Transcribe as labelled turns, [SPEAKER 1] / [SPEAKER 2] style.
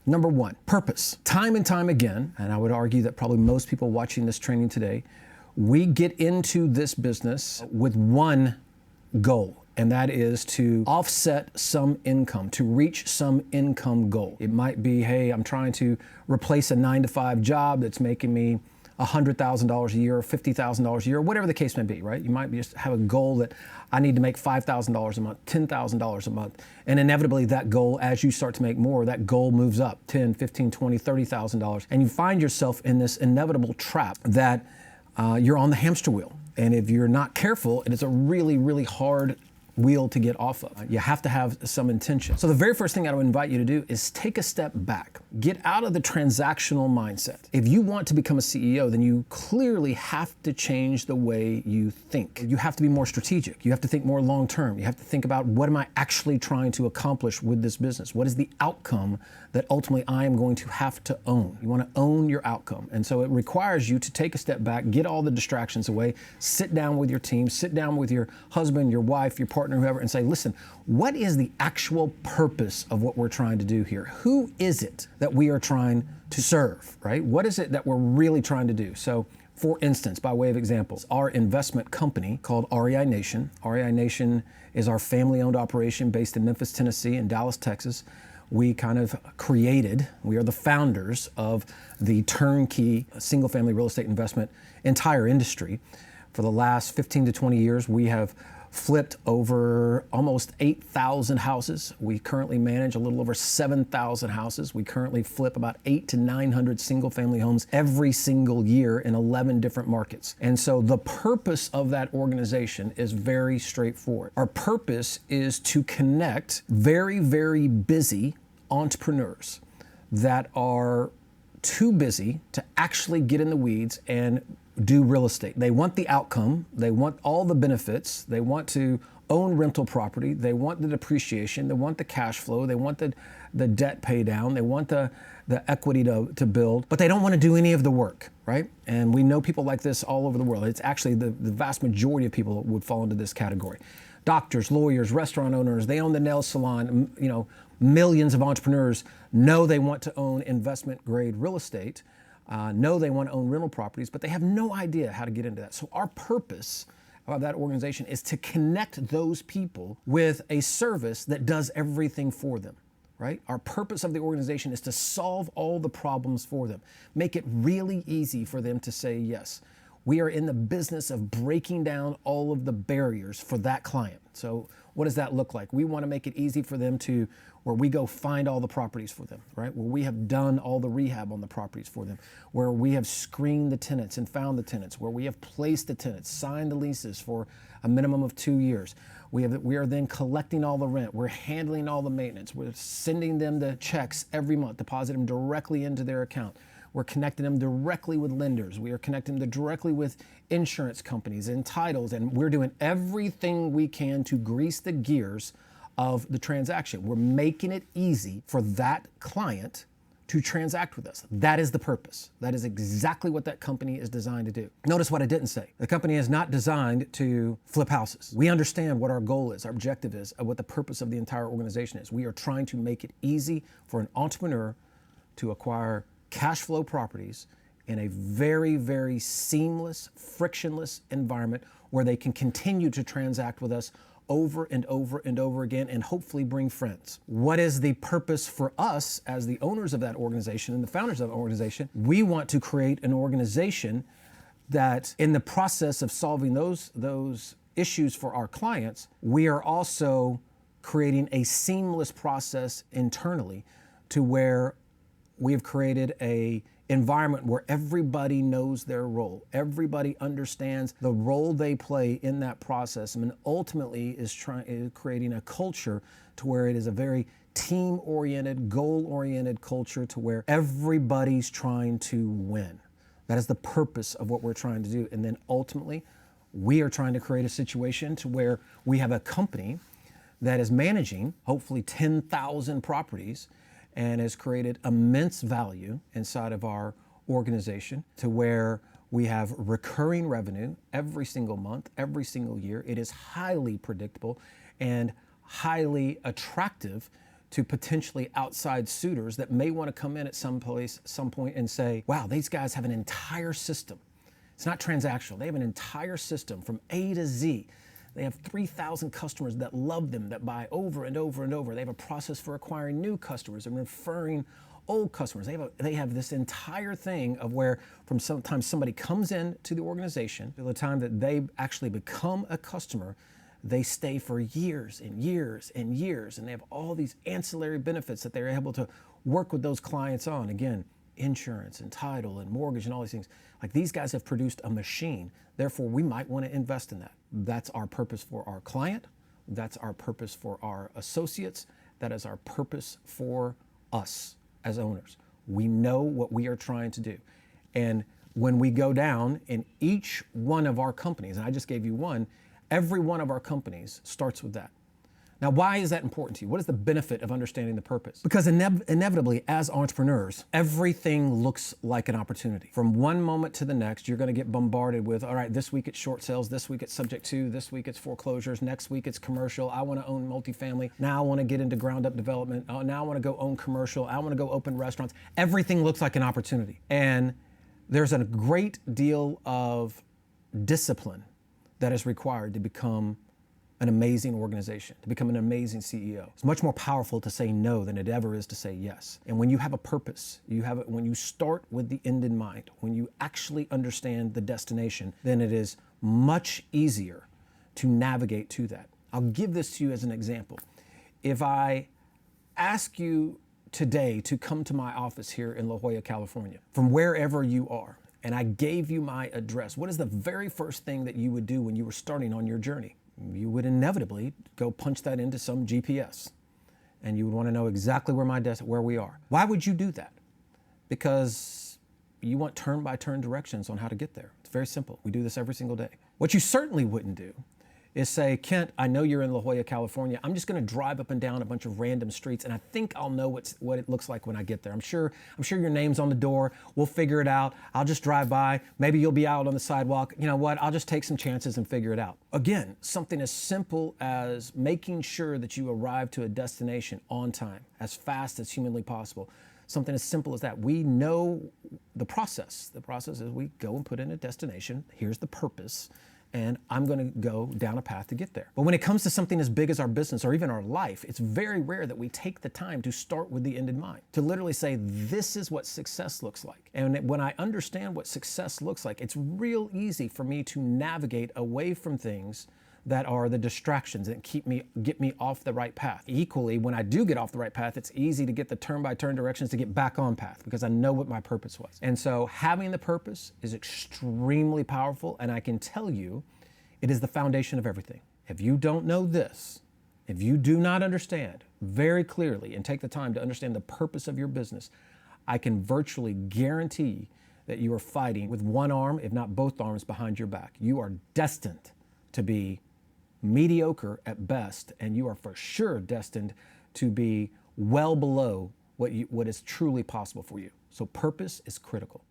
[SPEAKER 1] Number one, purpose. Time and time again, and I would argue that probably most people watching this training today, we get into this business with one goal, and that is to offset some income, to reach some income goal. It might be, hey, I'm trying to replace a 9-to-5 job that's making me $100,000 a year, or $50,000 a year, whatever the case may be, right? You might just have a goal that I need to make $5,000 a month, $10,000 a month. And inevitably that goal, as you start to make more, that goal moves up $10, $15, $20, $30,000. And you find yourself in this inevitable trap that you're on the hamster wheel. And if you're not careful, it is a really, really hard wheel to get off of. You have to have some intention. So the very first thing I would invite you to do is take a step back. Get out of the transactional mindset. If you want to become a CEO, then you clearly have to change the way you think. You have to be more strategic. You have to think more long-term. You have to think about, what am I actually trying to accomplish with this business? What is the outcome that ultimately I am going to have to own? You want to own your outcome. And so it requires you to take a step back, get all the distractions away, sit down with your team, sit down with your husband, your wife, your partner, whoever, and say, listen, what is the actual purpose of what we're trying to do here? Who is it that we are trying to serve, right? What is it that we're really trying to do? So, for instance, by way of examples, our investment company called REI Nation. REI Nation is our family-owned operation based in Memphis, Tennessee, and Dallas, Texas. We are the founders of the turnkey single-family real estate investment entire industry. For the last 15 to 20 years, we have flipped over almost 8,000 houses. We currently manage a little over 7,000 houses. We currently flip about 800 to 900 single-family homes every single year in 11 different markets. And so the purpose of that organization is very straightforward. Our purpose is to connect very, very busy entrepreneurs that are too busy to actually get in the weeds and do real estate. They want the outcome, they want all the benefits, they want to own rental property, they want the depreciation, they want the cash flow, they want the debt pay down, they want the equity to build, but they don't want to do any of the work, right? And we know people like this all over the world. It's actually the vast majority of people would fall into this category. Doctors, lawyers, restaurant owners, they own the nail salon, millions of entrepreneurs know they want to own investment grade real estate, know they want to own rental properties, but they have no idea how to get into that. So our purpose of that organization is to connect those people with a service that does everything for them, right? Our purpose of the organization is to solve all the problems for them, make it really easy for them to say yes. We are in the business of breaking down all of the barriers for that client. So what does that look like? We want to make it easy for them where we go find all the properties for them, right? Where we have done all the rehab on the properties for them, where we have screened the tenants and found the tenants, where we have placed the tenants, signed the leases for a minimum of 2 years. We are then collecting all the rent. We're handling all the maintenance. We're sending them the checks every month, deposit them directly into their account. We're connecting them directly with lenders. We are connecting them directly with insurance companies and titles, and we're doing everything we can to grease the gears of the transaction. We're making it easy for that client to transact with us. That is the purpose. That is exactly what that company is designed to do. Notice what I didn't say. The company is not designed to flip houses. We understand what our goal is, our objective is, what the purpose of the entire organization is. We are trying to make it easy for an entrepreneur to acquire cash flow properties in a very, very seamless, frictionless environment where they can continue to transact with us over and over and over again and hopefully bring friends. What is the purpose for us as the owners of that organization and the founders of that organization? We want to create an organization that in the process of solving those issues for our clients, we are also creating a seamless process internally to where we've created an environment where everybody knows their role. Everybody understands the role they play in that process, and ultimately is creating a culture to where it is a very team-oriented, goal-oriented culture to where everybody's trying to win. That is the purpose of what we're trying to do. And then ultimately, we are trying to create a situation to where we have a company that is managing hopefully 10,000 properties and has created immense value inside of our organization to where we have recurring revenue every single month, every single year. It is highly predictable and highly attractive to potentially outside suitors that may want to come in at some point and say, wow, these guys have an entire system. It's not transactional. They have an entire system from A to Z. They have 3,000 customers that love them, that buy over and over and over. They have a process for acquiring new customers and referring old customers. They have this entire thing of where from sometimes somebody comes in to the organization to the time that they actually become a customer, they stay for years and years and years, and they have all these ancillary benefits that they're able to work with those clients on. Again, insurance and title and mortgage and all these things. Like, these guys have produced a machine. Therefore, we might want to invest in that. That's our purpose for our client. That's our purpose for our associates. That is our purpose for us as owners. We know what we are trying to do. And when we go down in each one of our companies, and I just gave you one, every one of our companies starts with that. Now, why is that important to you? What is the benefit of understanding the purpose? Because inevitably, as entrepreneurs, everything looks like an opportunity. From one moment to the next, you're going to get bombarded with, all right, this week it's short sales, this week it's subject to, this week it's foreclosures, next week it's commercial, I want to own multifamily, now I want to get into ground up development, now I want to go own commercial, I want to go open restaurants. Everything looks like an opportunity. And there's a great deal of discipline that is required to become an amazing organization, to become an amazing CEO. It's much more powerful to say no than it ever is to say yes. And when you have a purpose, when you start with the end in mind, when you actually understand the destination, then it is much easier to navigate to that. I'll give this to you as an example. If I ask you today to come to my office here in La Jolla, California, from wherever you are, and I gave you my address, what is the very first thing that you would do when you were starting on your journey? You would inevitably go punch that into some GPS, and you would want to know exactly where we are. Why would you do that? Because you want turn-by-turn directions on how to get there. It's very simple. We do this every single day. What you certainly wouldn't do is say, Kent, I know you're in La Jolla, California. I'm just going to drive up and down a bunch of random streets, and I think I'll know what it looks like when I get there. I'm sure your name's on the door. We'll figure it out. I'll just drive by. Maybe you'll be out on the sidewalk. You know what? I'll just take some chances and figure it out. Again, something as simple as making sure that you arrive to a destination on time, as fast as humanly possible. Something as simple as that. We know the process. The process is we go and put in a destination. Here's the purpose. And I'm going to go down a path to get there. But when it comes to something as big as our business or even our life, it's very rare that we take the time to start with the end in mind, to literally say, this is what success looks like. And when I understand what success looks like, it's real easy for me to navigate away from things that are the distractions that get me off the right path. Equally, when I do get off the right path, it's easy to get the turn-by-turn directions to get back on path because I know what my purpose was. And so having the purpose is extremely powerful, and I can tell you, it is the foundation of everything. If you don't know this, if you do not understand very clearly and take the time to understand the purpose of your business, I can virtually guarantee that you are fighting with one arm, if not both arms, behind your back. You are destined to be mediocre at best, and you are for sure destined to be well below what is truly possible for you. So purpose is critical.